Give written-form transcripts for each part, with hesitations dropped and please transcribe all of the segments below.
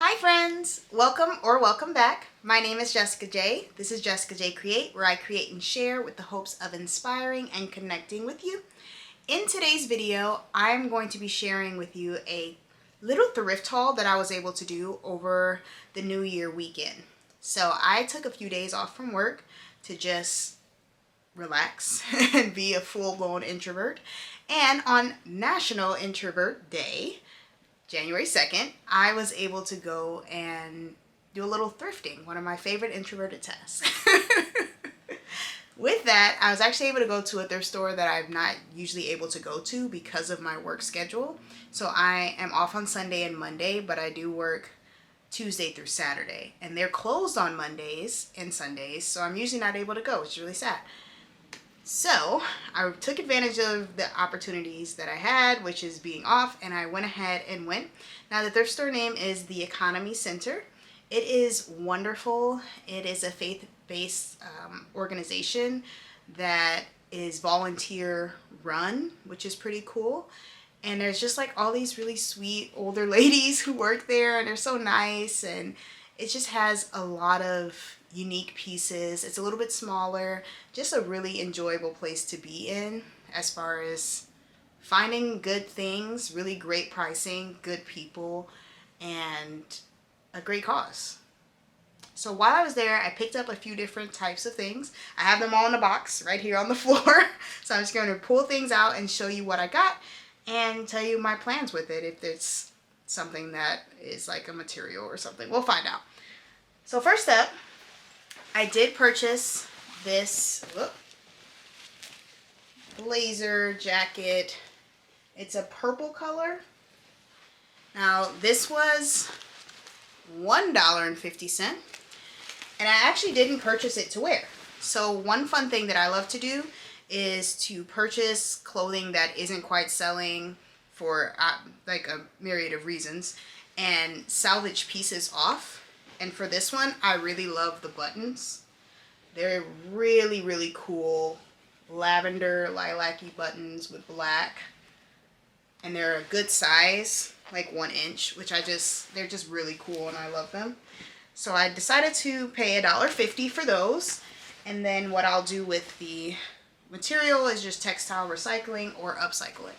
Hi friends! Welcome or welcome back. My name is Jessica J. This is Jessica J Create, where I create and share with the hopes of inspiring and connecting with you. In today's video, I'm going to be sharing with you a little thrift haul that I was able to do over the New Year weekend. So I took a few days off from work to just relax and be a full-blown introvert. And on National Introvert Day, January 2nd, I was able to go and do a little thrifting, one of my favorite introverted tasks. With that, I was actually able to go to a thrift store that I'm not usually able to go to because of my work schedule. So I am off on Sunday and Monday, but I do work Tuesday through Saturday. And they're closed on Mondays and Sundays, so I'm usually not able to go, which is really sad. So I took advantage of the opportunities that I had, which is being off, and I went ahead and went. Now the thrift store name is the Economy Center. It is wonderful. It is a faith-based organization that is volunteer run, which is pretty cool. And there's just like all these really sweet older ladies who work there, and they're so nice, and it just has a lot of unique pieces. It's a little bit smaller, just a really enjoyable place to be in as far as finding good things, really great pricing, good people, and a great cause. So while I was there, I picked up a few different types of things. I have them all in a box right here on the floor. So I'm just going to pull things out and show you what I got and tell you my plans with it, if it's something that is like a material or something. We'll find out. So first up, I did purchase this blazer jacket. It's a purple color. Now this was $1.50, and I actually didn't purchase it to wear. So one fun thing that I love to do is to purchase clothing that isn't quite selling for like a myriad of reasons and salvage pieces off. And for this one, I really love the buttons. They're really, really cool lavender lilac-y buttons with black. And they're a good size, like 1 inch, which they're just really cool and I love them. So I decided to pay $1.50 for those. And then what I'll do with the material is just textile recycling or upcycle it.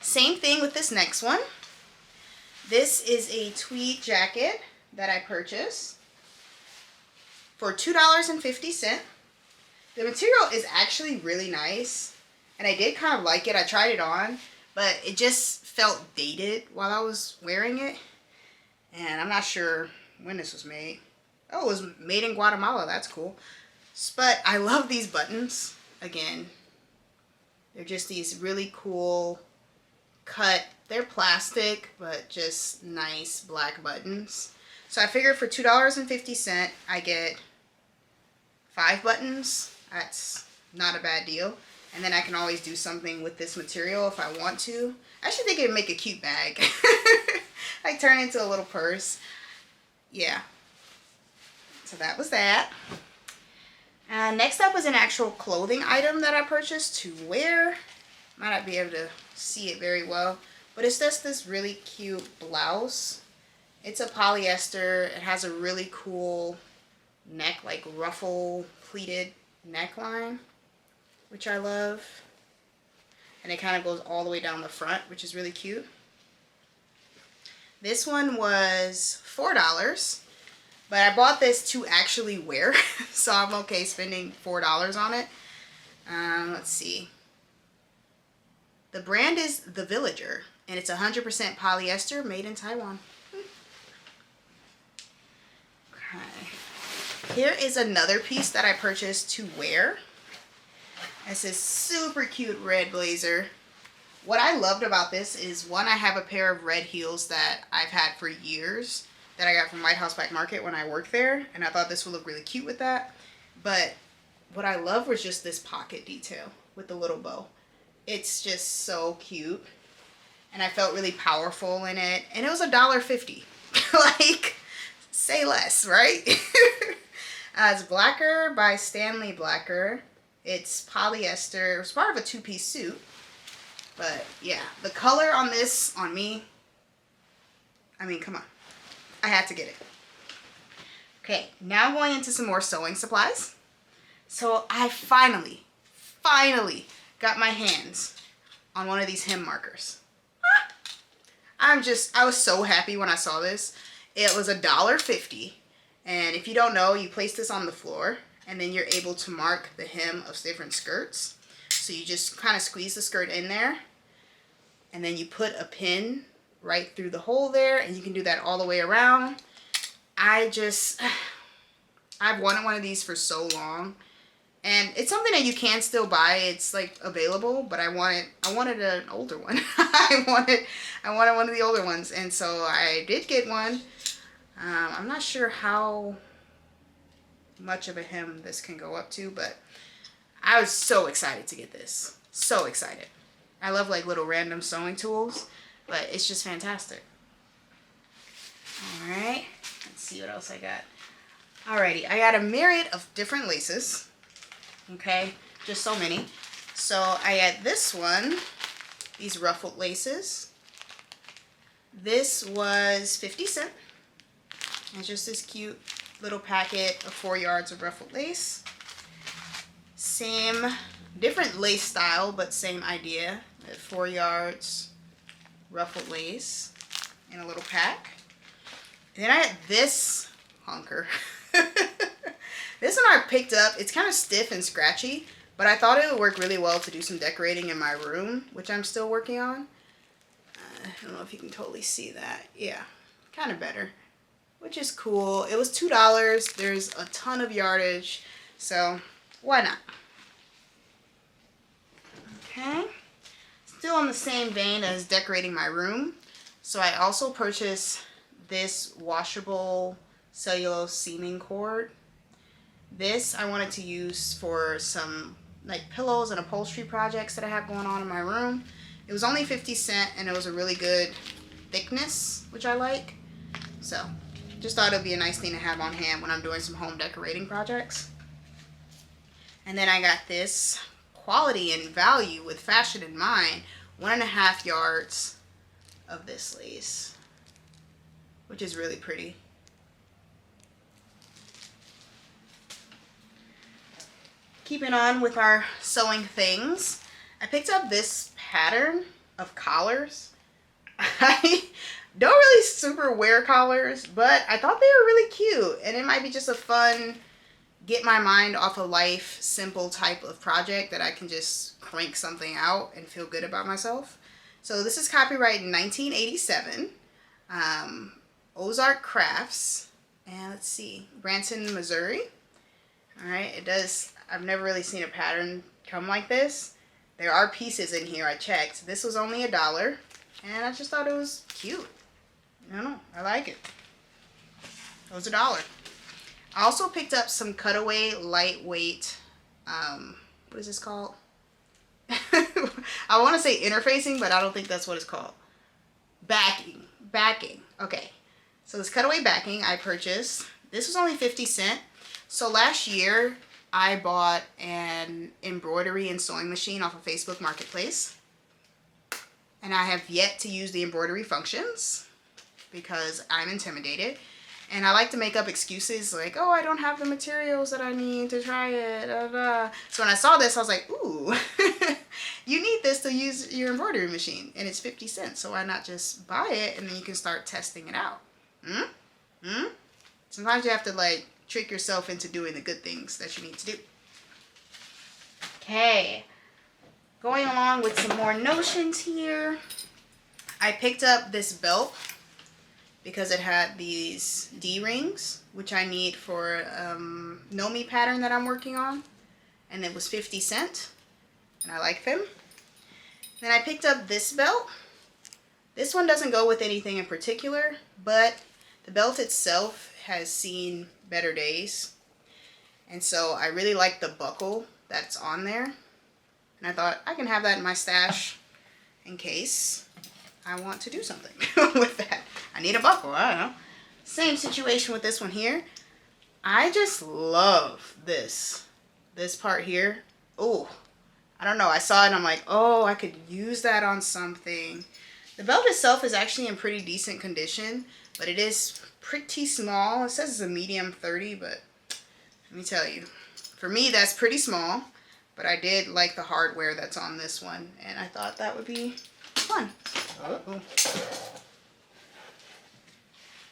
Same thing with this next one. This is a tweed jacket that I purchased for $2.50. The material is actually really nice, and I did kind of like it. I tried it on, but it just felt dated while I was wearing it, and I'm not sure when this was made. Oh, it was made in Guatemala. That's cool. But I love these buttons. Again, they're just these really cool cut. They're plastic, but just nice black buttons. So I figured for $2.50, I get 5 buttons. That's not a bad deal. And then I can always do something with this material if I want to. I actually think it'd make a cute bag. Like turn it into a little purse. Yeah. So that was that. Next up was an actual clothing item that I purchased to wear. Might not be able to see it very well, but it's just this really cute blouse. It's a polyester. It has a really cool neck, like ruffle pleated neckline, which I love. And it kind of goes all the way down the front, which is really cute. This one was $4, but I bought this to actually wear, so I'm okay spending $4 on it. Let's see. The brand is The Villager, and it's 100% polyester made in Taiwan. Okay. Here is another piece that I purchased to wear. It's this super cute red blazer. What I loved about this is, one, I have a pair of red heels that I've had for years that I got from White House Black Market when I worked there, and I thought this would look really cute with that. But what I love was just this pocket detail with the little bow. It's just so cute, and I felt really powerful in it, and it was $1.50. Like, say less, right? It's Blacker by Stanley Blacker. It's polyester. It's part of a 2-piece suit, but yeah, the color on this on me, I mean, come on. I had to get it. Okay, now going into some more sewing supplies. So I finally got my hands on one of these hem markers. I was so happy when I saw this. It was $1.50. And if you don't know, you place this on the floor and then you're able to mark the hem of different skirts. So you just kind of squeeze the skirt in there and then you put a pin right through the hole there, and you can do that all the way around. I've wanted one of these for so long, and it's something that you can still buy. It's like available, but I wanted an older one. I wanted one of the older ones, and so I did get one. I'm not sure how much of a hem this can go up to, but I was so excited to get this. So excited. I love like little random sewing tools, but it's just fantastic. All right, let's see what else I got. Alrighty, I got a myriad of different laces. Okay, just so many. So I got this one, these ruffled laces. This was 50 cents. It's just this cute little packet of 4 yards of ruffled lace. Same, different lace style, but same idea. 4 yards ruffled lace in a little pack. And then I had this hunker. This one I picked up. It's kind of stiff and scratchy, but I thought it would work really well to do some decorating in my room, which I'm still working on. I don't know if you can totally see that. Yeah, kind of better, which is cool. It was $2. There's a ton of yardage, so why not? Okay. Still in the same vein as decorating my room. So I also purchased this washable cellulose seaming cord. This I wanted to use for some like pillows and upholstery projects that I have going on in my room. It was only 50 cents and it was a really good thickness, which I like. So just thought it would be a nice thing to have on hand when I'm doing some home decorating projects. And then I got this quality and value with fashion in mind, 1.5 yards of this lace, which is really pretty. Keeping on with our sewing things, I picked up this pattern of collars. I don't really super wear collars, but I thought they were really cute, and it might be just a fun get my mind off of life simple type of project that I can just crank something out and feel good about myself. So this is copyright 1987, Ozark Crafts, and let's see, Branson, Missouri. All right, it does. I've never really seen a pattern come like this. There are pieces in here, I checked. This was only $1, and I just thought it was cute. I don't know, I like it. It was $1. I also picked up some cutaway lightweight, what is this called? I want to say interfacing, but I don't think that's what it's called. Backing. Okay. So this cutaway backing I purchased. This was only 50 cents. So last year I bought an embroidery and sewing machine off of Facebook Marketplace. And I have yet to use the embroidery functions because I'm intimidated. And I like to make up excuses like, oh, I don't have the materials that I need to try it. So when I saw this, I was like, ooh, you need this to use your embroidery machine. And it's 50 cents. So why not just buy it and then you can start testing it out? Sometimes you have to like trick yourself into doing the good things that you need to do. Okay. Going along with some more notions here. I picked up this belt because it had these D-rings, which I need for Nomi pattern that I'm working on. And it was 50 cents. And I like them. Then I picked up this belt. This one doesn't go with anything in particular, but the belt itself has seen better days. And so I really like the buckle that's on there. And I thought I can have that in my stash in case I want to do something with that. I need a buckle, I don't know. Same situation with this one here. I just love this part here. Oh, I don't know. I saw it and I'm like, oh, I could use that on something. The belt itself is actually in pretty decent condition, but it is pretty small. It says it's a medium 30, but let me tell you, for me that's pretty small, but I did like the hardware that's on this one, and I thought that would be fun. Uh-oh.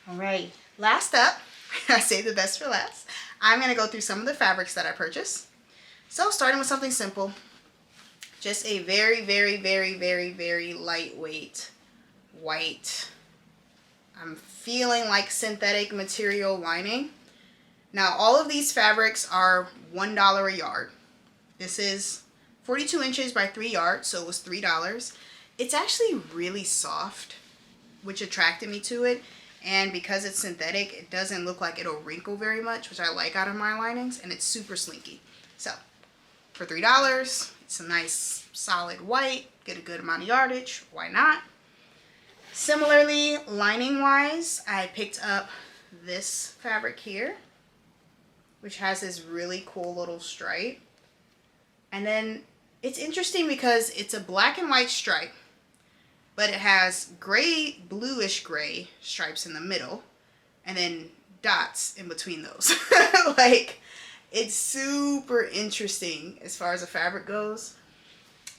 All right, last up, I saved the best for last. I'm gonna go through some of the fabrics that I purchased. So starting with something simple, just a very, very, very, very, very lightweight white, I'm feeling like synthetic material lining. Now all of these fabrics are $1 a yard. This is 42 inches by 3 yards, so it was $3. It's actually really soft, which attracted me to it. And because it's synthetic, it doesn't look like it'll wrinkle very much, which I like out of my linings, and it's super slinky. So for $3, it's a nice solid white, get a good amount of yardage, why not? Similarly, lining wise, I picked up this fabric here, which has this really cool little stripe. And then it's interesting because it's a black and white stripe, but it has gray, bluish gray stripes in the middle, and then dots in between those. Like, it's super interesting as far as the fabric goes.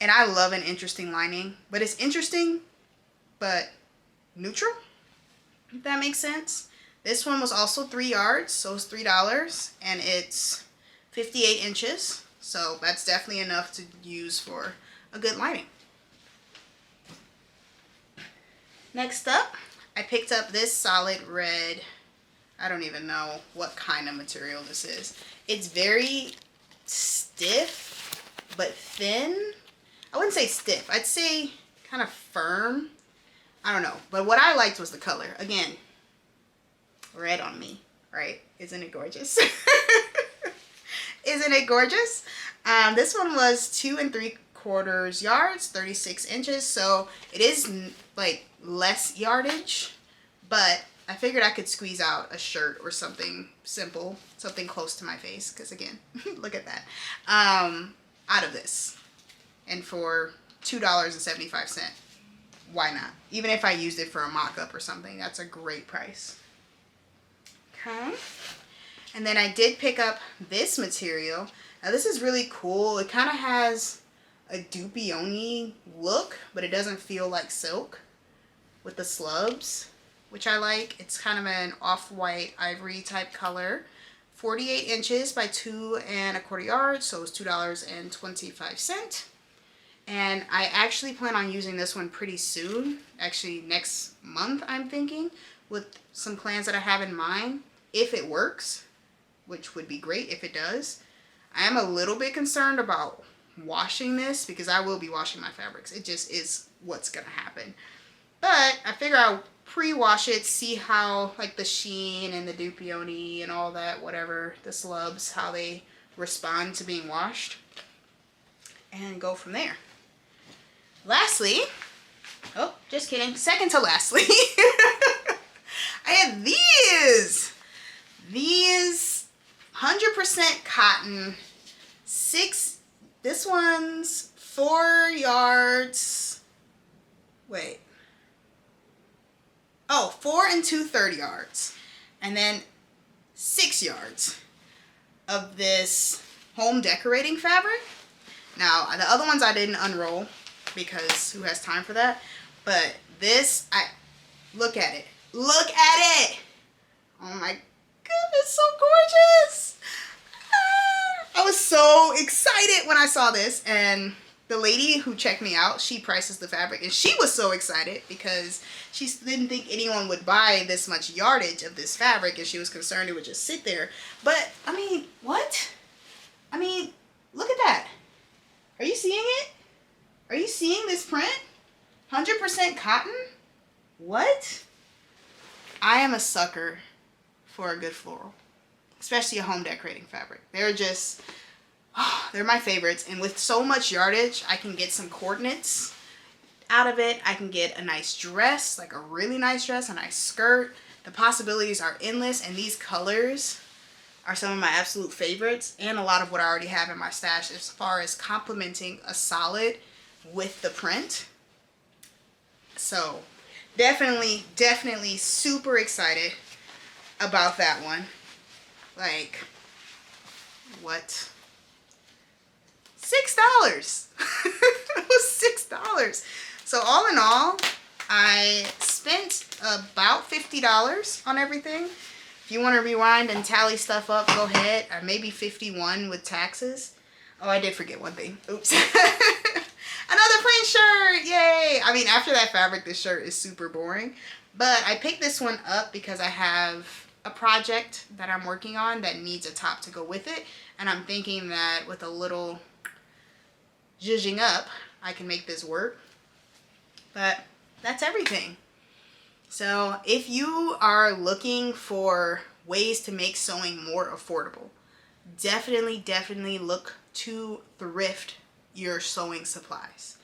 And I love an interesting lining, but it's interesting, but neutral, if that makes sense. This one was also 3 yards, so it's $3, and it's 58 inches. So that's definitely enough to use for a good lining. Next up, I picked up this solid red. I don't even know what kind of material this is. It's very stiff, but thin. I wouldn't say stiff. I'd say kind of firm. I don't know. But what I liked was the color. Again, red on me, right? Isn't it gorgeous? Isn't it gorgeous? This one was 2 3/4 yards, 36 inches. So it is like less yardage, but I figured I could squeeze out a shirt or something simple, something close to my face. Because again, look at that. Out of this. And for $2.75. Why not? Even if I used it for a mock-up or something, that's a great price. Okay. And then I did pick up this material. Now this is really cool. It kind of has a dupioni look, but it doesn't feel like silk with the slubs, which I like. It's kind of an off-white ivory type color. 48 inches by 2 1/4 yards, so it's $2.25. And I actually plan on using this one pretty soon. Actually, next month, I'm thinking, with some plans that I have in mind, if it works, which would be great if it does. I am a little bit concerned about washing this because I will be washing my fabrics. It just is what's going to happen. But I figure I'll pre-wash it, see how, like, the sheen and the dupioni and all that, whatever, the slubs, how they respond to being washed, and go from there. Lastly, oh, just kidding, second to lastly, I had these 100% cotton, this one's 4 yards, wait, oh, 4 2/3 yards, and then 6 yards of this home decorating fabric. Now, the other ones I didn't unroll because who has time for that? But this, look at it. Look at it! Oh my goodness, so gorgeous! I was so excited when I saw this, and the lady who checked me out, she prices the fabric, and she was so excited because she didn't think anyone would buy this much yardage of this fabric, and she was concerned it would just sit there. But, I mean, what? I mean, look at that. Are you seeing it? Are you seeing this print? 100% cotton? What? I am a sucker for a good floral, especially a home decorating fabric. They're just, oh, they're my favorites. And with so much yardage, I can get some coordinates out of it. I can get a nice dress, like a really nice dress, a nice skirt. The possibilities are endless, and these colors are some of my absolute favorites, and a lot of what I already have in my stash as far as complementing a solid with the print. So definitely super excited about that one. Like, what? $6. It was $6. So all in all, I spent about $50 on everything. If you want to rewind and tally stuff up, go ahead. Or maybe 51 with taxes. Oh, I did forget one thing. Oops. Another plain shirt. Yay. I mean, after that fabric, this shirt is super boring. But I picked this one up because I have a project that I'm working on that needs a top to go with it. And I'm thinking that with a little zhuzhing up, I can make this work. But that's everything. So if you are looking for ways to make sewing more affordable, definitely look to thrift your sewing supplies.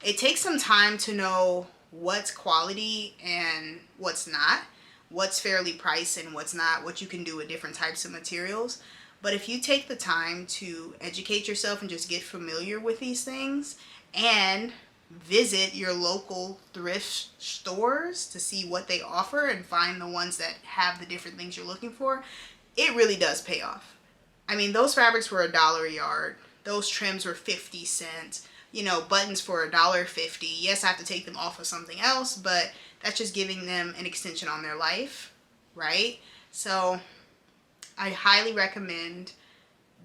It takes some time to know what's quality and what's not, what's fairly priced and what's not, what you can do with different types of materials. But if you take the time to educate yourself and just get familiar with these things and visit your local thrift stores to see what they offer and find the ones that have the different things you're looking for, it really does pay off. I mean, those fabrics were $1 a yard. Those trims were 50 cents. You know, buttons for $1.50. Yes, I have to take them off of something else, but that's just giving them an extension on their life, right? So I highly recommend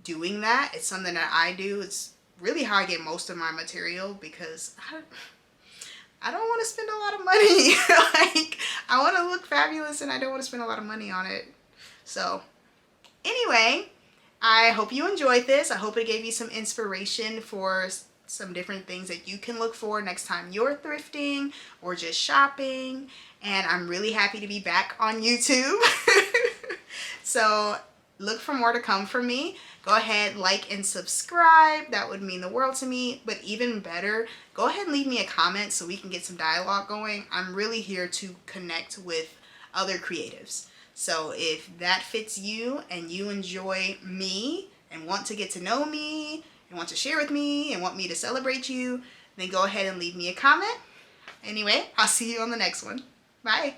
doing that. It's something that I do. It's really how I get most of my material because I don't want to spend a lot of money. Like, I want to look fabulous and I don't want to spend a lot of money on it. So anyway, I hope you enjoyed this. I hope it gave you some inspiration for some different things that you can look for next time you're thrifting or just shopping. And I'm really happy to be back on YouTube. So look for more to come from me. Go ahead, like and subscribe. That would mean the world to me. But even better, go ahead and leave me a comment so we can get some dialogue going. I'm really here to connect with other creatives. So if that fits you and you enjoy me and want to get to know me and want to share with me and want me to celebrate you, then go ahead and leave me a comment. Anyway, I'll see you on the next one. Bye.